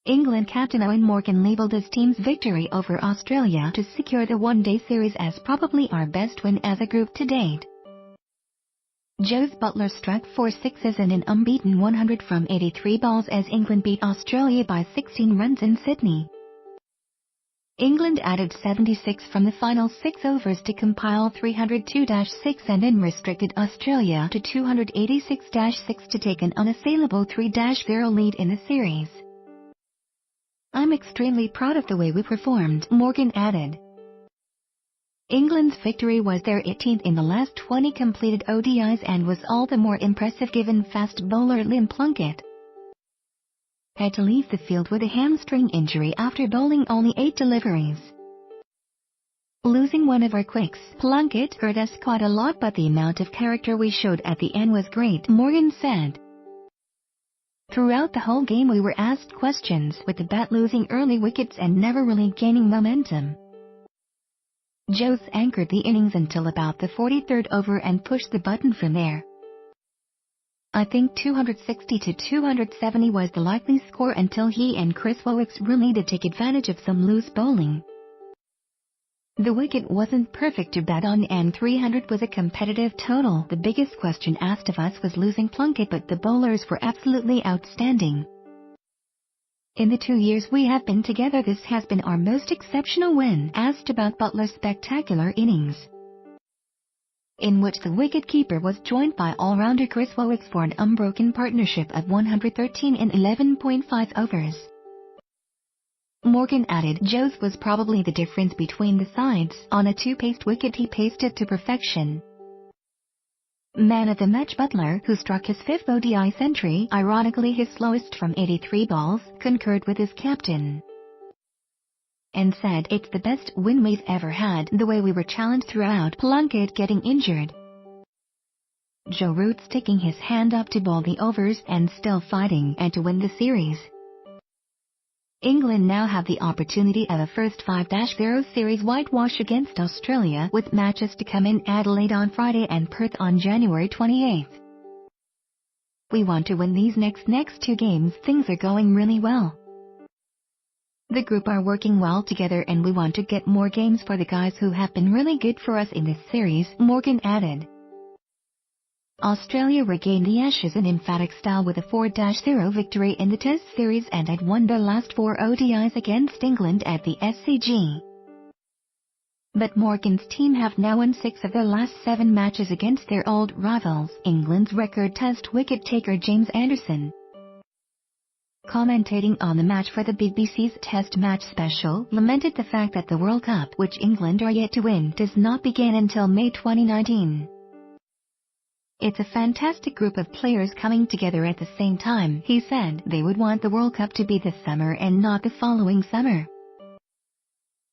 England captain Eoin Morgan labelled his team's victory over Australia to secure the one-day series as probably our best win as a group to date. Jos Buttler struck 4 sixes in an unbeaten 100 from 83 balls as England beat Australia by 16 runs in Sydney. England added 76 from the final 6 overs to compile 302-6 and then restricted Australia to 286-6 to take an unassailable 3-0 lead in the series. "I'm extremely proud of the way we performed," Morgan added. England's victory was their 18th in the last 20 completed ODIs and was all the more impressive given fast bowler Liam Plunkett had to leave the field with a hamstring injury after bowling only 8 deliveries. "Losing one of our quicks, Plunkett, hurt us quite a lot, but the amount of character we showed at the end was great," Morgan said. "Throughout the whole game we were asked questions, with the bat losing early wickets and never really gaining momentum. Jos anchored the innings until about the 43rd over and pushed the button from there. I think 260 to 270 was the likely score until he and Chris Woakes really did take advantage of some loose bowling. The wicket wasn't perfect to bat on and 300 was a competitive total. The biggest question asked of us was losing Plunkett, but the bowlers were absolutely outstanding. In the 2 years we have been together, this has been our most exceptional win." Asked about Buttler's spectacular innings, in which the wicket-keeper was joined by all-rounder Chris Woakes for an unbroken partnership of 113 in 11.5 overs. Morgan added Jos was probably the difference between the sides. On a 2-paced wicket he paced it to perfection. Man of the match Buttler, who struck his 5th ODI century, ironically his slowest from 83 balls, concurred with his captain and said, "It's the best win we've ever had, the way we were challenged throughout, Plunkett getting injured, Joe Root sticking his hand up to bowl the overs and still fighting and to win the series." England now have the opportunity of a first 5-0 series whitewash against Australia, with matches to come in Adelaide on Friday and Perth on January 28. "We want to win these next 2 games. Things are going really well. The group are working well together and we want to get more games for the guys who have been really good for us in this series," Morgan added. Australia regained the Ashes in emphatic style with a 4-0 victory in the Test series and had won their last 4 ODIs against England at the SCG. But Morgan's team have now won 6 of their last 7 matches against their old rivals. England's record Test wicket-taker James Anderson, commentating on the match for the BBC's Test Match Special, lamented the fact that the World Cup, which England are yet to win, does not begin until May 2019. "It's a fantastic group of players coming together at the same time," he said. "They would want the World Cup to be this summer and not the following summer.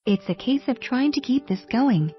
It's a case of trying to keep this going."